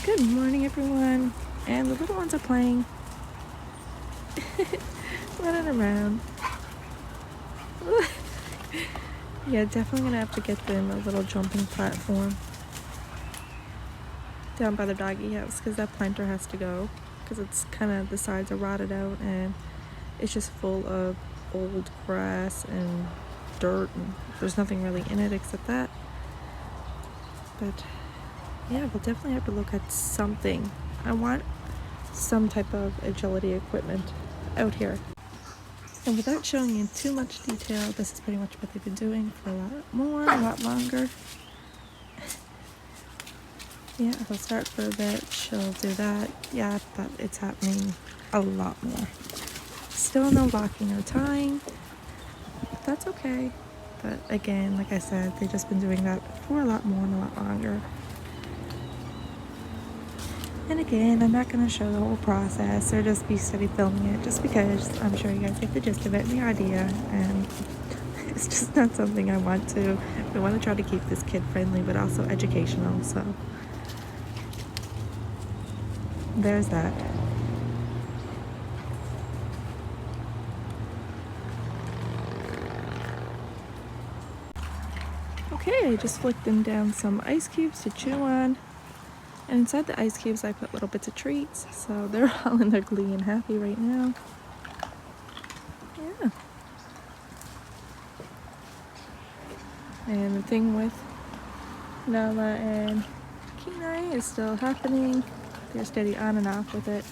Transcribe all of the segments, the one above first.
Good morning, everyone. And the little ones are playing. Running around. Yeah, definitely gonna have to get them a little jumping platform down by the doggy house because that planter has to go because it's kind of, the sides are rotted out and it's just full of old grass and dirt, and there's nothing really in it except that. But yeah, we'll definitely have to look at something. I want some type of agility equipment out here. And without showing you too much detail, this is pretty much what they've been doing for a lot longer. Yeah, he'll start for a bit, she'll do that. Yeah, but it's happening a lot more. Still no locking or tying, but that's okay. But again, like I said, they've just been doing that for a lot more and a lot longer. And again, I'm not going to show the whole process or just be steady filming it just because I'm sure you guys get the gist of it and the idea, and it's just not something I want to. We want to try to keep this kid friendly but also educational, so there's that. Okay, I just flicked them down some ice cubes to chew on. And inside the ice cubes I put little bits of treats, so they're all in their glee and happy right now. Yeah. And the thing with Nala and Kenai is still happening. They're steady on and off with it.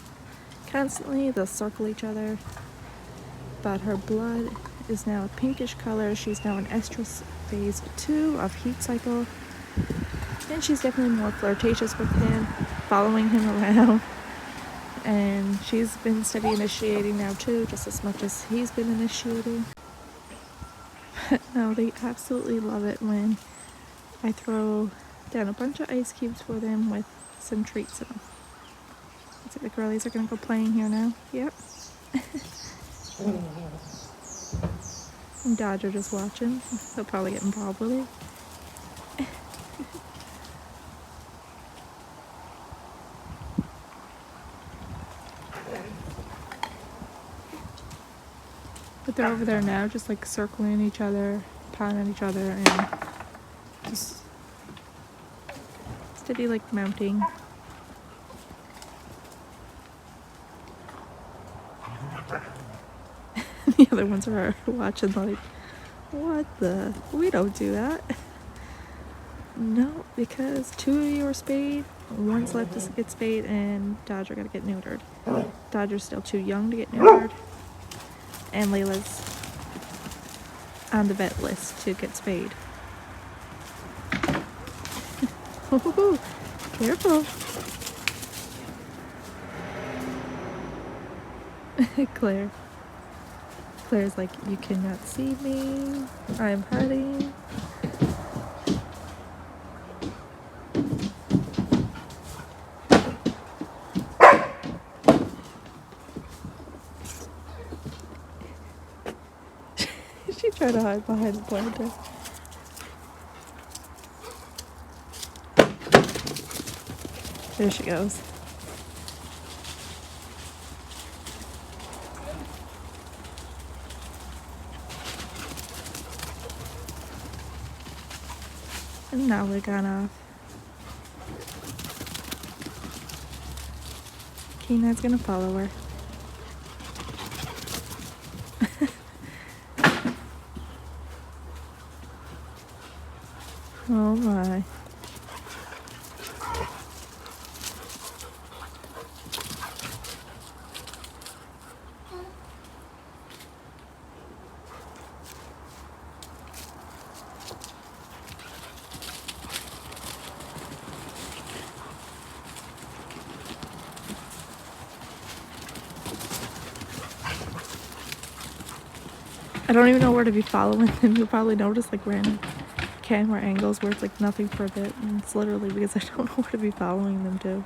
Constantly they'll circle each other. But her blood is now a pinkish color. She's now in Estrus phase 2 of heat cycle. And she's definitely more flirtatious with him, following him around. And she's been steady initiating now too, just as much as he's been initiating. But no, they absolutely love it when I throw down a bunch of ice cubes for them with some treats in them. So the girlies are gonna go playing here now. Yep. And Dodger just watching. He'll probably get involved with it. But they're over there now, just like circling each other, pawing at each other, and just steady like mounting. The other ones are watching like, what the? We don't do that. No, because 2 of you are spayed, one's left to get spayed, and Dodger gotta get neutered. Dodger's still too young to get neutered. And Layla's on the vet list to get spayed. Ooh, careful. Claire's like, you cannot see me. I'm hiding. She tried to hide behind the planter. There she goes. And now we're gone off. Kenai's gonna follow her. Oh my. I don't even know where to be following them. You'll probably notice like random camera angles where it's like nothing for a bit, and it's literally because I don't know where to be following them to.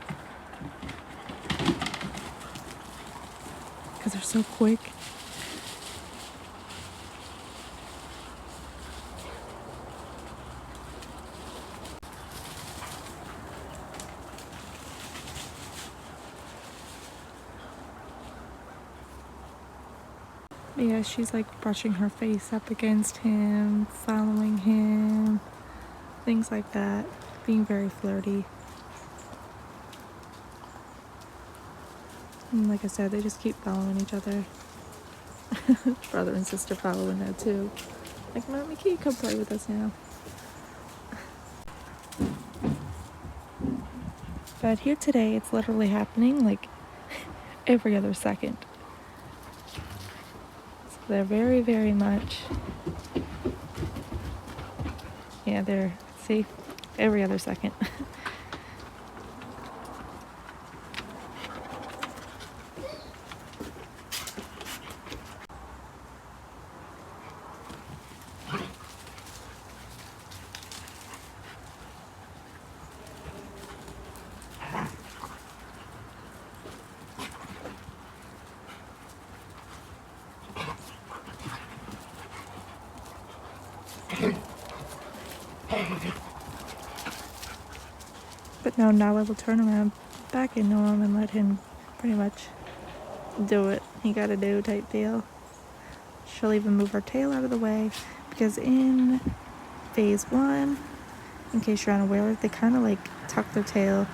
Because they're so quick. But yeah, she's like brushing her face up against him, following him, things like that, being very flirty. And like I said, they just keep following each other. Brother and sister following that too. Like, Mommy, can you come play with us now? But here today, it's literally happening like every other second. So they're very, very much, yeah, they're, see, every other second. But no, Nala will turn around back into him and let him pretty much do what he gotta do type deal. She'll even move her tail out of the way because in phase 1, in case you're unaware, they kind of like tuck their tail,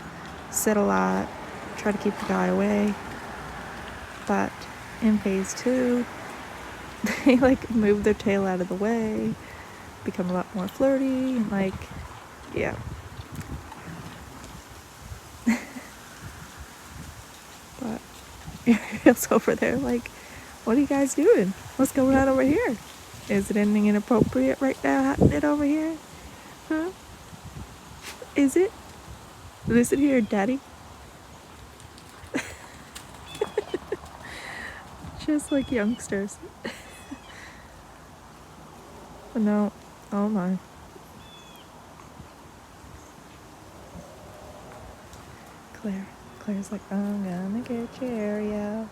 sit a lot, try to keep the guy away. But in phase 2, they like move their tail out of the way, become a lot more flirty, and like, yeah. But Ariel's over there like, what are you guys doing? What's going on over here? Is it anything inappropriate right now happening over here? Huh? Is it? Listen here, Daddy. Just like youngsters. But no, oh my. Claire's like, I'm gonna get you, Ariel.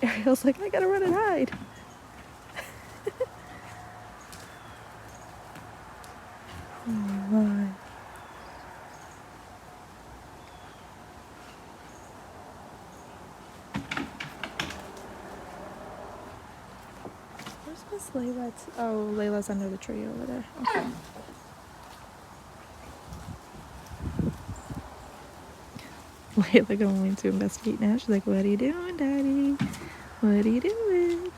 Ariel's like, I gotta run and hide. Oh my. Where's Miss Layla? Oh, Layla's under the tree over there. Okay. Layla going to investigate now. She's like, what are you doing, Daddy? What are you doing?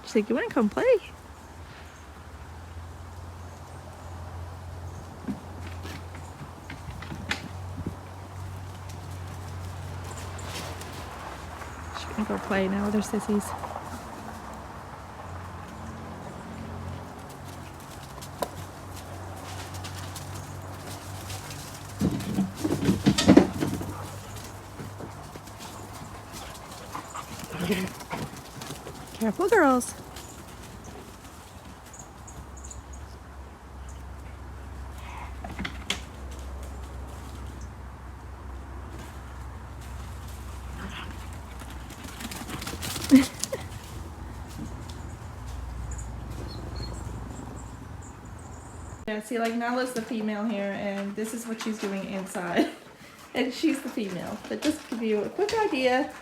She's like, you wanna come play? She's gonna go play now with her sissies. Careful, girls. Yeah, see, like Nala's the female here, and this is what she's doing inside. And she's the female. But just to give you a quick idea,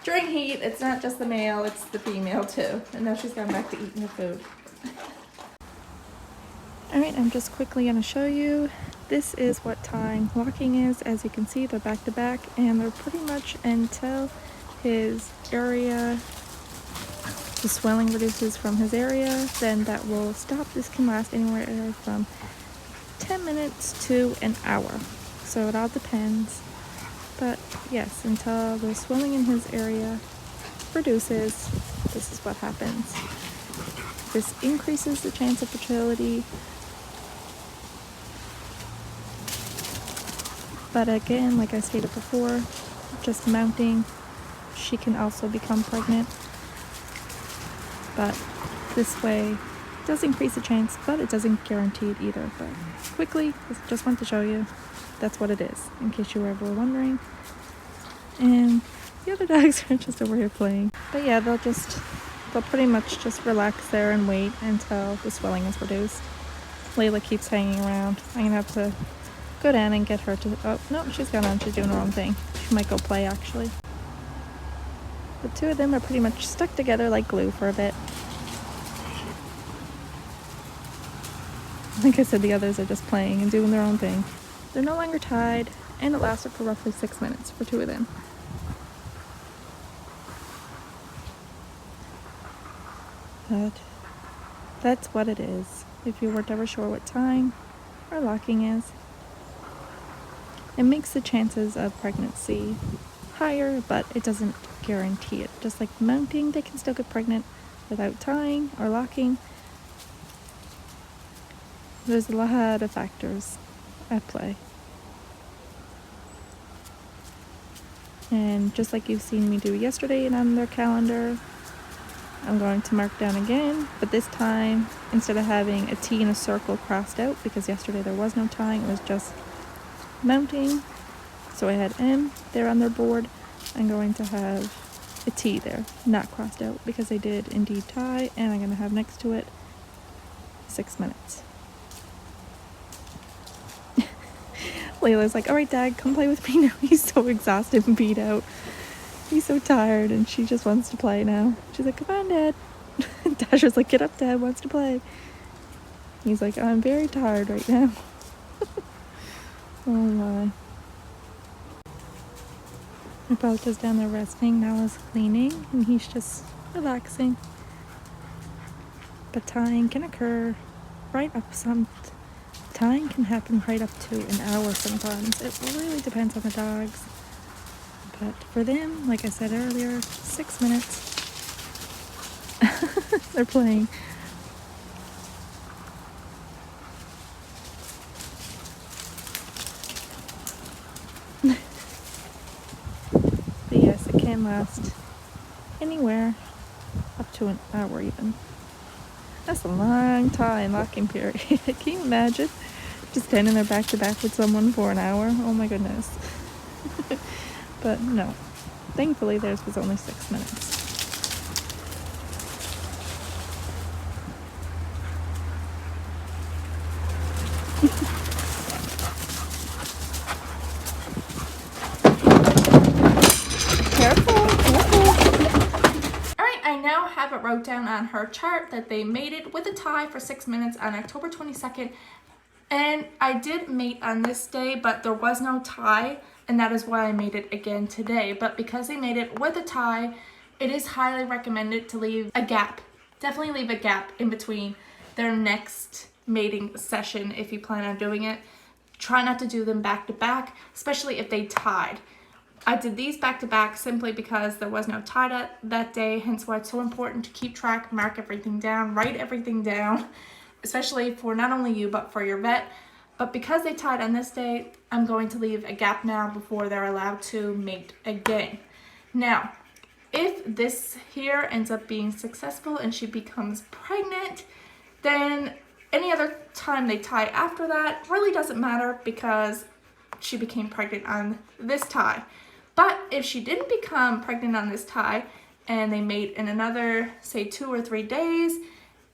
during heat, it's not just the male, it's the female too. And now she's gone back to eating her food. Alright, I'm just quickly going to show you. This is what tying walking is. As you can see, they're back to back, and they're pretty much until his area, the swelling reduces from his area, then that will stop. This can last anywhere from 10 minutes to an hour. So it all depends. But yes, until the swelling in his area reduces, this is what happens. This increases the chance of fertility. But again, like I stated before, just mounting, she can also become pregnant. But this way, it does increase the chance, but it doesn't guarantee it either. But quickly, just want to show you. That's what it is, in case you were ever wondering. And the other dogs are just over here playing. But yeah, they'll pretty much just relax there and wait until the swelling is reduced. Layla keeps hanging around. I'm gonna have to go down and get her to, oh, no, she's gone on. She's doing her own thing. She might go play, actually. The two of them are pretty much stuck together like glue for a bit. Like I said, the others are just playing and doing their own thing. They're no longer tied, and it lasted for roughly 6 minutes for two of them. But that's what it is, if you weren't ever sure what tying or locking is. It makes the chances of pregnancy higher, but it doesn't guarantee it. Just like mounting, they can still get pregnant without tying or locking. There's a lot of factors at play. And just like you've seen me do yesterday and on their calendar, I'm going to mark down again, but this time, instead of having a T and a circle crossed out, because yesterday there was no tying, it was just mounting. So I had M there on their board. I'm going to have a T there, not crossed out, because they did indeed tie, and I'm going to have next to it 6 minutes. Layla's like, all right, Dad, come play with me now. He's so exhausted and beat out. He's so tired, and she just wants to play now. She's like, come on, Dad. Dasher's like, get up, Dad wants to play. He's like, I'm very tired right now. Oh my. They're both just down there resting. Nala's cleaning, and he's just relaxing. But tying can occur right up tying can happen right up to an hour sometimes. It really depends on the dogs. But for them, like I said earlier, 6 minutes. They're playing. But yes, it can last anywhere up to an hour even. That's a long time locking period. Can you imagine? Just standing there back to back with someone for an hour? Oh my goodness. But no, thankfully theirs was only 6 minutes. Careful. Alright, I now have it wrote down on her chart that they mated with a tie for 6 minutes on October 22nd. And I did mate on this day, but there was no tie. And that is why I made it again today. But because they made it with a tie, it is highly recommended to leave a gap. Definitely leave a gap in between their next mating session if you plan on doing it. Try not to do them back to back, especially if they tied. I did these back to back simply because there was no tie that day, hence why it's so important to keep track, mark everything down, write everything down, especially for not only you but for your vet. But because they tied on this day, I'm going to leave a gap now before they're allowed to mate again. Now, if this here ends up being successful and she becomes pregnant, then any other time they tie after that really doesn't matter because she became pregnant on this tie. But if she didn't become pregnant on this tie and they mate in another, say 2 or 3 days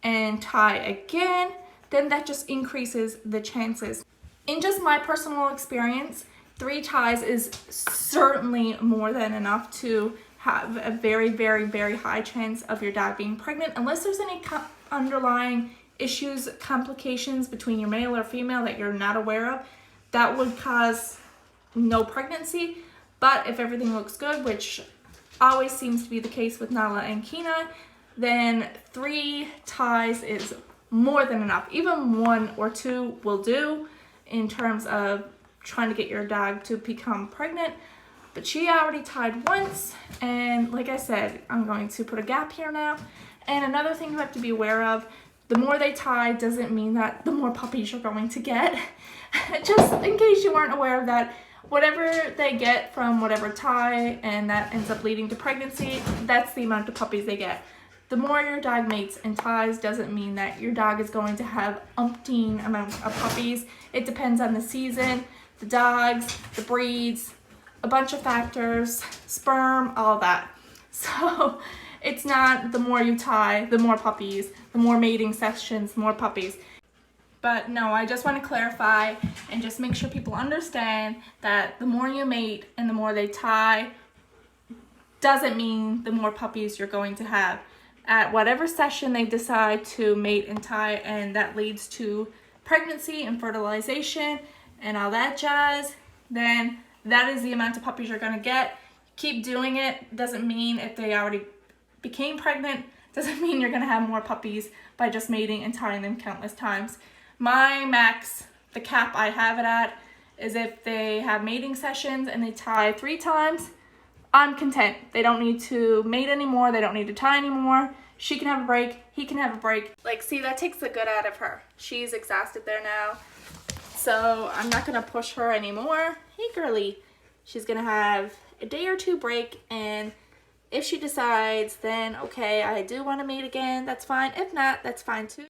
and tie again, then that just increases the chances. In just my personal experience, 3 ties is certainly more than enough to have a very, very, very high chance of your dog being pregnant, unless there's any underlying issues, complications between your male or female that you're not aware of, that would cause no pregnancy. But if everything looks good, which always seems to be the case with Nala and Kenai, then 3 ties is more than enough. Even 1 or 2 will do in terms of trying to get your dog to become pregnant. But she already tied once, and like I said, I'm going to put a gap here now. And another thing you have to be aware of, the more they tie doesn't mean that the more puppies you're going to get. Just in case you weren't aware of that, whatever they get from whatever tie and that ends up leading to pregnancy, that's the amount of puppies they get. The more your dog mates and ties doesn't mean that your dog is going to have umpteen amounts of puppies. It depends on the season, the dogs, the breeds, a bunch of factors, sperm, all that. So it's not the more you tie, the more puppies, the more mating sessions, the more puppies. But no, I just want to clarify and just make sure people understand that the more you mate and the more they tie doesn't mean the more puppies you're going to have. At whatever session they decide to mate and tie, and that leads to pregnancy and fertilization and all that jazz, then that is the amount of puppies you're going to get. Keep doing it. Doesn't mean if they already became pregnant, doesn't mean you're going to have more puppies by just mating and tying them countless times. My max, the cap I have it at, is if they have mating sessions and they tie 3 times, I'm content. They don't need to mate anymore. They don't need to tie anymore. She can have a break. He can have a break. Like, see, that takes the good out of her. She's exhausted there now. So I'm not going to push her anymore. Hey, girly. She's going to have a day or 2 break. And if she decides, then, okay, I do want to mate again, that's fine. If not, that's fine too.